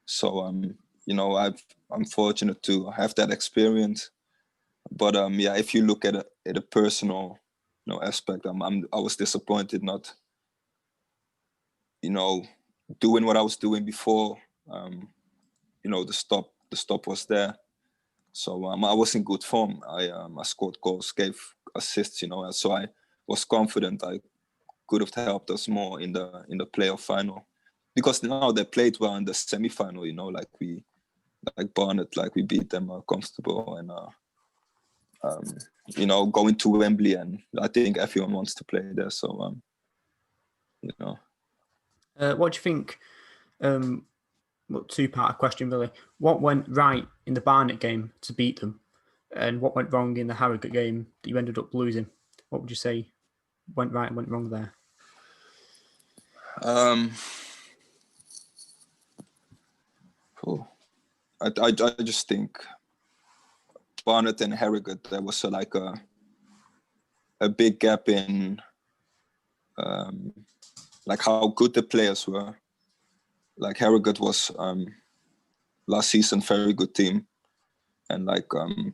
So I'm fortunate to have that experience. But if you look at a personal aspect, I was disappointed not doing what I was doing before. The stop was there. So I was in good form. I scored goals, gave assists, so I was confident I could have helped us more in the playoff final, because now they played well in the semi-final. Like Barnet, like we beat them comfortable, and going to Wembley, and I think everyone wants to play there. So what do you think? Two-part question really. What went right in the Barnet game to beat them, and what went wrong in the Harrogate game that you ended up losing? What would you say went right and went wrong there? I just think Barnet and Harrogate, there was like a big gap in like how good the players were. Like Harrogate was last season very good team, and like I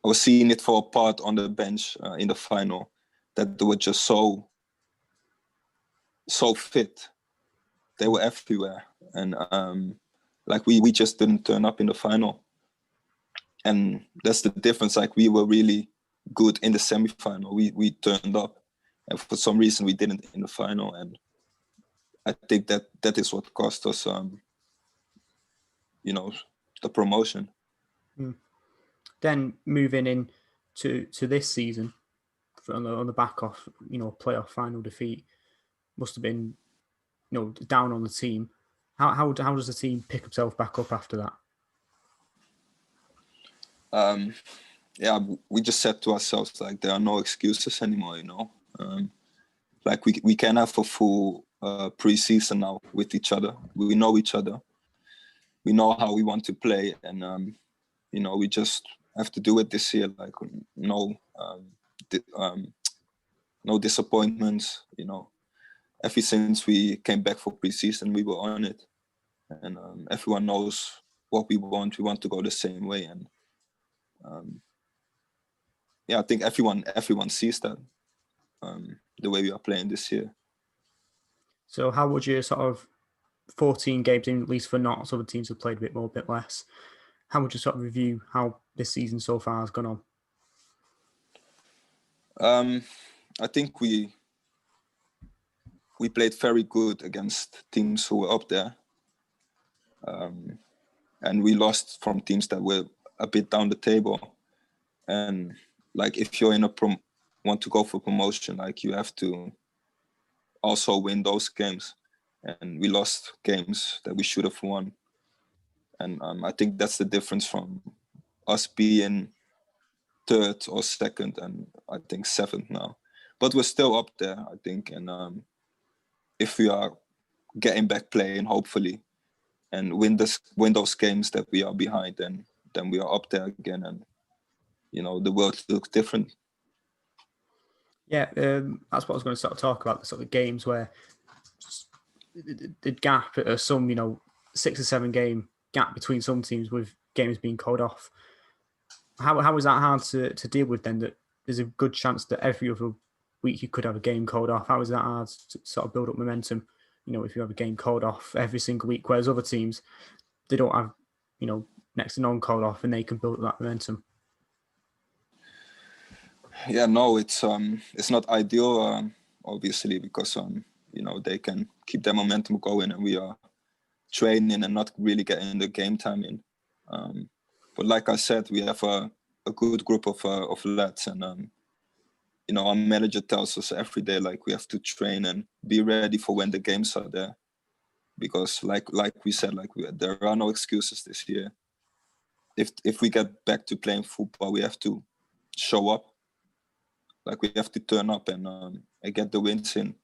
was seeing it for a part on the bench in the final, that they were just so fit. They were everywhere, and like we just didn't turn up in the final. And that's the difference. Like we were really good in the semi-final. We turned up, and for some reason we didn't in the final. And I think that is what cost us, the promotion. Then moving in to this season, on the back of playoff final defeat, must have been down on the team. How does the team pick itself back up after that? We just said to ourselves, like, there are no excuses anymore, like we can have a full pre-season now with each other. We know each other. We know how we want to play, and we just have to do it this year. Like no disappointments. Ever since we came back for pre-season, we were on it, and everyone knows what we want. We want to go the same way, and I think everyone sees that the way we are playing this year. So how would you sort of 14 games in, at least for Notts, other teams have played a bit more, a bit less. How would you sort of review how this season so far has gone on? I think we played very good against teams who were up there, and we lost from teams that were a bit down the table. And like if you're in want to go for promotion, like you have to also win those games, and we lost games that we should have won. And I think that's the difference from us being third or second, and I think seventh now. But we're still up there, I think. And if we are getting back playing, hopefully, and win those games that we are behind, then we are up there again, and the world looks different. Yeah, that's what I was going to sort of talk about, the sort of games where the gap at some 6 or 7 game gap between some teams with games being called off. How is that hard to deal with then, that there's a good chance that every other week you could have a game called off? How is that hard to sort of build up momentum, if you have a game called off every single week, whereas other teams, they don't have, next to none called off, and they can build up that momentum? Yeah, no, it's not ideal, obviously, because they can keep their momentum going, and we are training and not really getting the game time in. But like I said, we have a good group of lads, and our manager tells us every day, like, we have to train and be ready for when the games are there. because like we said, there are no excuses this year. If we get back to playing football, we have to show up. Like we have to turn up and get the wins in,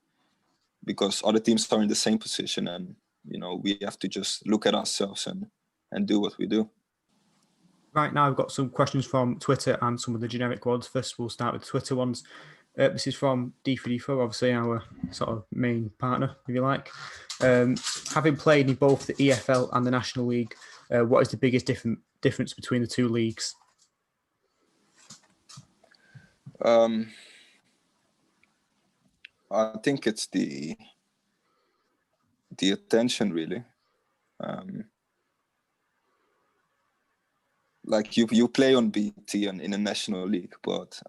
because other teams are in the same position, and we have to just look at ourselves and do what we do. Right now, I've got some questions from Twitter and some of the generic ones. First, we'll start with the Twitter ones. This is from D3D4, obviously our sort of main partner, if you like. Having played in both the EFL and the National League, what is the biggest difference between the two leagues? I think it's the attention, really. Like you play on BT and in a National League, but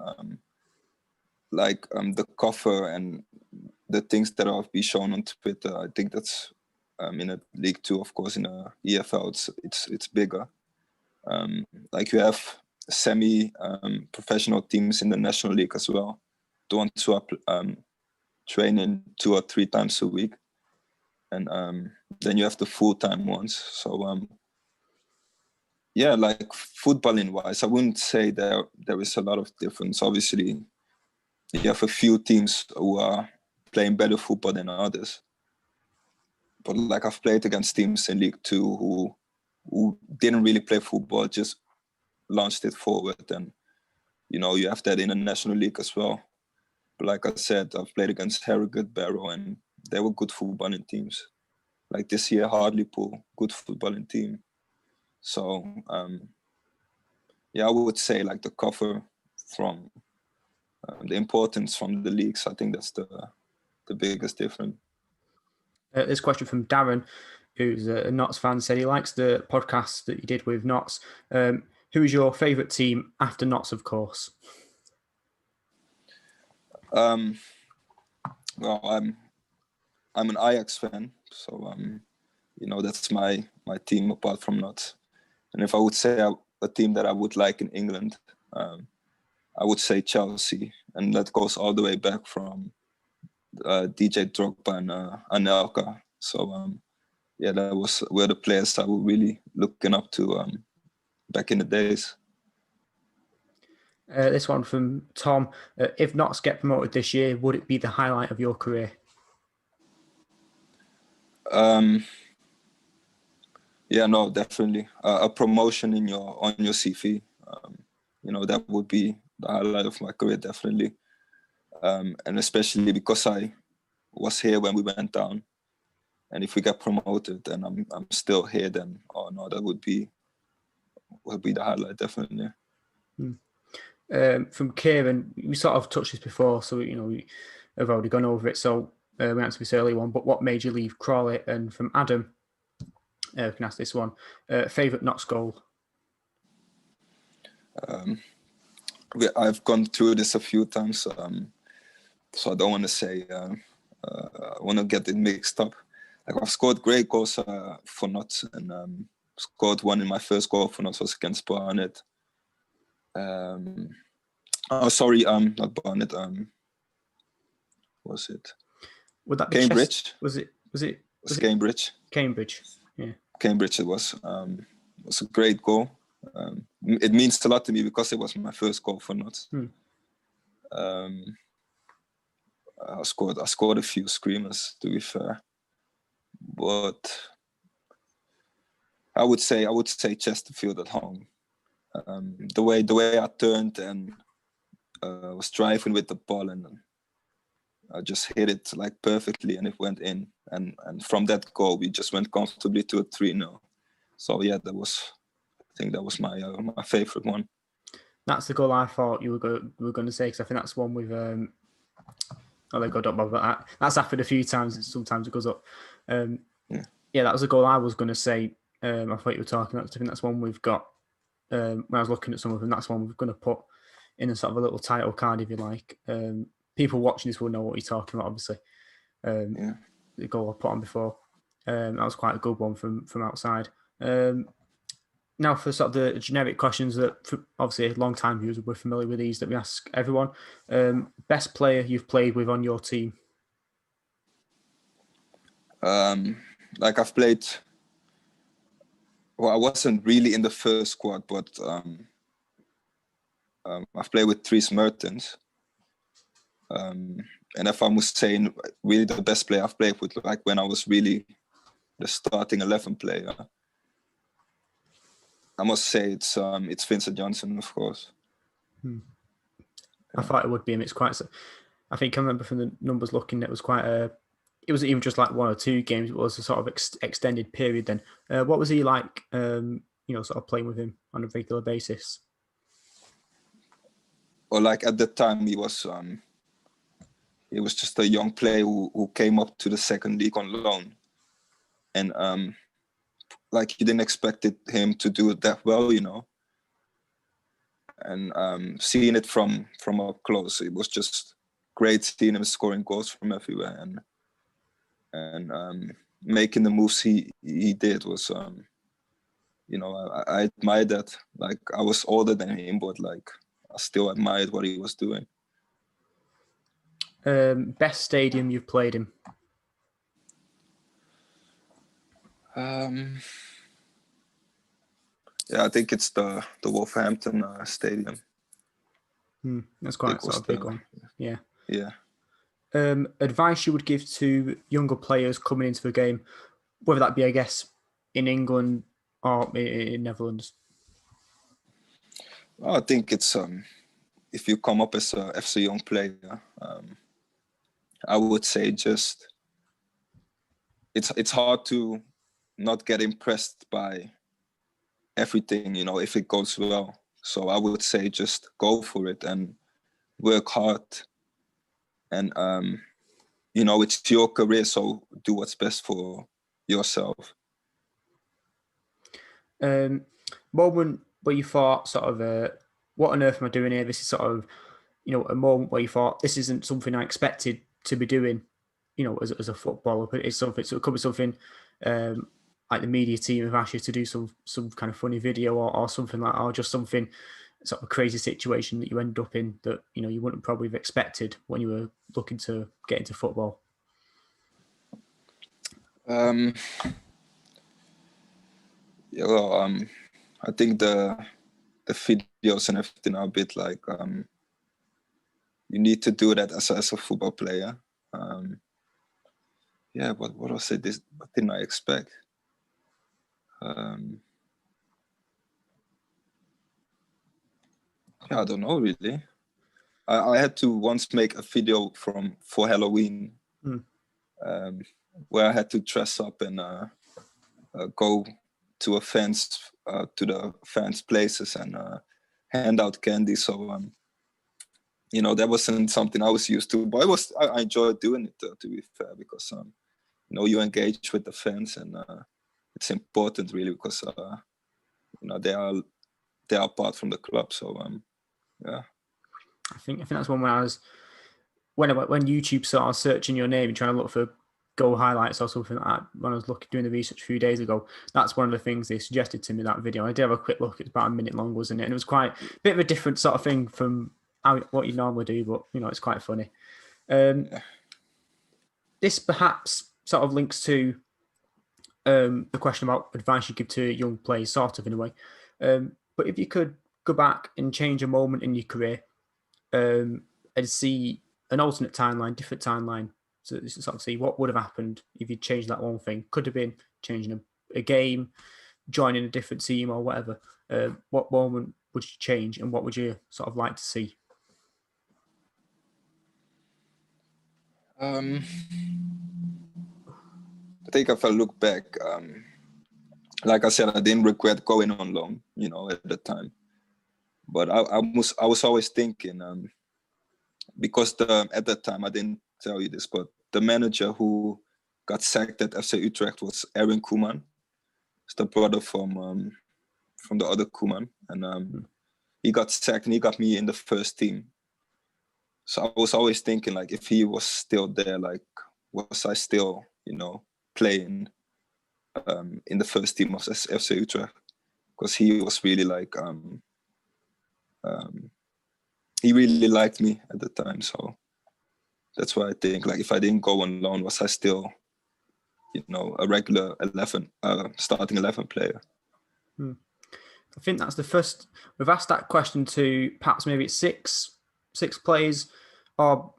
the cover and the things that are be shown on Twitter, I think that's in a League 2, of course. In a EFL, it's bigger. Like you have semi-professional teams in the National League as well, the ones who are training 2 or 3 times a week, and then you have the full-time ones. So like footballing wise, I wouldn't say there is a lot of difference. Obviously, you have a few teams who are playing better football than others, but like I've played against teams in League 2 who didn't really play football, just launched it forward, and you have that in the National League as well. But like I said, I've played against Harrogate, Barrow, and they were good footballing teams. Like this year, Hartlepool, good footballing team. So I would say like the cover from the importance from the leagues, I think that's the biggest difference. This question from Darren, who's a Notts fan, said he likes the podcast that you did with Notts. Who is your favourite team after Notts, of course? Well, I'm an Ajax fan, so that's my team apart from Notts. And if I would say a team that I would like in England, I would say Chelsea, and that goes all the way back from DJ Drogba and Anelka. So that were the players I was really looking up to back in the days. This one from Tom. If Notts get promoted this year, would it be the highlight of your career? Yeah, no, definitely. A promotion on your CV, that would be the highlight of my career, definitely. And especially because I was here when we went down, and if we get promoted and I'm still here, then that would be the highlight, definitely. From Kieran, we sort of touched this before, so we have already gone over it. So we answered this early one, but what made you leave Crawley? And from Adam, we can ask this one: favourite Notts goal? I've gone through this a few times, so I don't want to say. I want to get it mixed up. Like I've scored great goals for Notts, and scored one in my first goal for Notts was against Barnet. Not Barnet. Was it? Would that be Cambridge? Was it Cambridge? Cambridge, yeah. Cambridge. It was a great goal. It means a lot to me because it was my first goal for Notts. I scored a few screamers, to be fair, but I would say Chesterfield at home. The way I turned and was driving with the ball, and I just hit it like perfectly, and it went in. And from that goal, we just went comfortably to a 3-0. So yeah, I think that was my favorite one. That's the goal I thought you were going to say, because I think that's one with. They got up, but that's happened a few times. Sometimes it goes up. Yeah, that was a goal I was going to say. I thought you were talking about. I think that's one we've got. When I was looking at some of them, that's one we're going to put in a sort of a little title card, if you like. People watching this will know what you're talking about, obviously. The goal I put on before. That was quite a good one from outside. Now, for sort of the generic questions that, obviously, long-time viewers will be familiar with these that we ask everyone. Best player you've played with on your team? like I've played. Well, I wasn't really in the first squad, but I've played with Dries Mertens. And if I must say, really the best player I've played with, like when I was really the starting 11 player, I must say it's Vincent Janssen, of course. I thought it would be him. It's quite. I think I remember from the numbers looking, it was quite a. It was even just like 1 or 2 games. It was a sort of extended period. Then, what was he like? Sort of playing with him on a regular basis. Or like at the time, he was just a young player who came up to the second league on loan, and like you didn't expect him to do it that well, And seeing it from up close, it was just great seeing him scoring goals from everywhere and making the moves he did was, I admired that. Like I was older than him, but like I still admired what he was doing. Best stadium you've played in? Yeah, I think it's the Wolverhampton stadium. That's quite sort of big one. Yeah. Yeah. Advice you would give to younger players coming into the game, whether that be, I guess, in England or in Netherlands? Well, I think it's if you come up as a young player, I would say just it's hard to not get impressed by everything, if it goes well. So I would say just go for it and work hard. And it's your career, so do what's best for yourself. Moment where you thought sort of, what on earth am I doing here? This is sort of, a moment where you thought this isn't something I expected to be doing, as a footballer. But it's something. So it could be something like the media team have asked you to do some kind of funny video or something like, or just something sort of a crazy situation that you end up in that you wouldn't probably have expected when you were looking to get into football. Yeah, well, I think the videos and everything are a bit like you need to do that as a football player. Yeah, but what was it? What didn't I expect? Yeah, I don't know really. I had to once make a video for Halloween, where I had to dress up and go to the fans' places and hand out candy. So that wasn't something I was used to, but I enjoyed doing it, to be fair, because you engage with the fans and it's important really because they are apart from the club. So yeah. I think that's one where I was when YouTube started searching your name and trying to look for goal highlights or something like that. When I was doing the research a few days ago, that's one of the things they suggested to me, that video. I did have a quick look. It's about a minute long, wasn't it? And it was quite a bit of a different sort of thing from what you normally do, but it's quite funny. This perhaps sort of links to the question about advice you give to young players, sort of in a way. But if you could go back and change a moment in your career and see an alternate timeline, different timeline, so sort of see what would have happened if you changed that one thing. Could have been changing a game, joining a different team or whatever. What moment would you change and what would you sort of like to see? I think if I look back, like I said, I didn't regret going on loan, at the time. But I was always thinking, because at that time, I didn't tell you this, but the manager who got sacked at FC Utrecht was Erwin Koeman. It's the brother from the other Koeman. And he got sacked and he got me in the first team. So I was always thinking, like, if he was still there, like, was I still, playing in the first team of FC Utrecht? Because he was really like, he really liked me at the time. So that's why I think, like, if I didn't go on loan, was I still a regular 11, starting 11 player. I think that's the first. We've asked that question to perhaps maybe it's six players or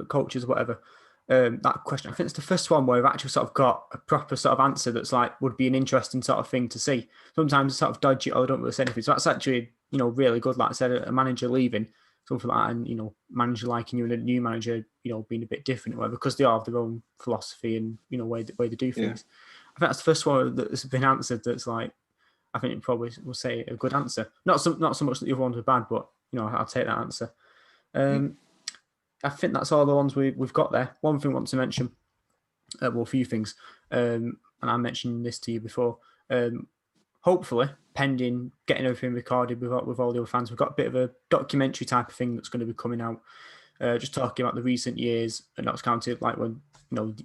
coaches, whatever. That question, I think it's the first one where we've actually sort of got a proper sort of answer that's like would be an interesting sort of thing to see. Sometimes it's sort of dodgy or don't really say anything. So that's actually really good. Like I said, a manager leaving, something like that, and manager liking you and a new manager being a bit different, whatever, because they all have their own philosophy and way they do things. I think that's the first one that's been answered. That's like, I think it probably will say a good answer. Not so much that the other ones were bad, but I'll take that answer. I think that's all the ones we've got there. One thing I want to mention, a few things, and I mentioned this to you before. Hopefully, pending getting everything recorded with all the other fans, we've got a bit of a documentary type of thing that's going to be coming out, just talking about the recent years, and that's counted like when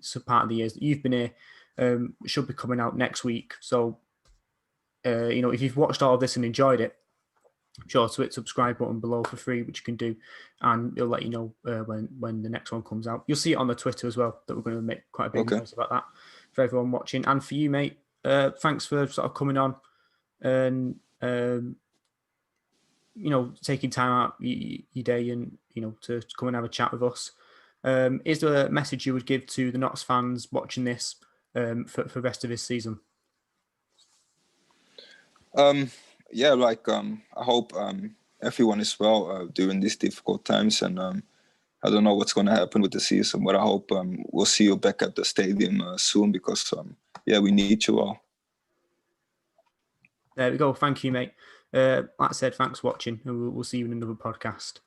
some part of the years that you've been here. It should be coming out next week. So, if you've watched all of this and enjoyed it, sure to hit subscribe button below for free, which you can do, and it'll let you know when the next one comes out. You'll see it on the Twitter as well, that we're going to make quite a big noise about that for everyone watching. And for you, mate, thanks for sort of coming on and taking time out your day and to come and have a chat with us. Is there a message you would give to the Notts fans watching this for the rest of this season? I hope everyone is well during these difficult times, and I don't know what's going to happen with the season, but I hope we'll see you back at the stadium soon, because we need you all. There we go. Thank you, mate. Like I said, thanks for watching, and we'll see you in another podcast.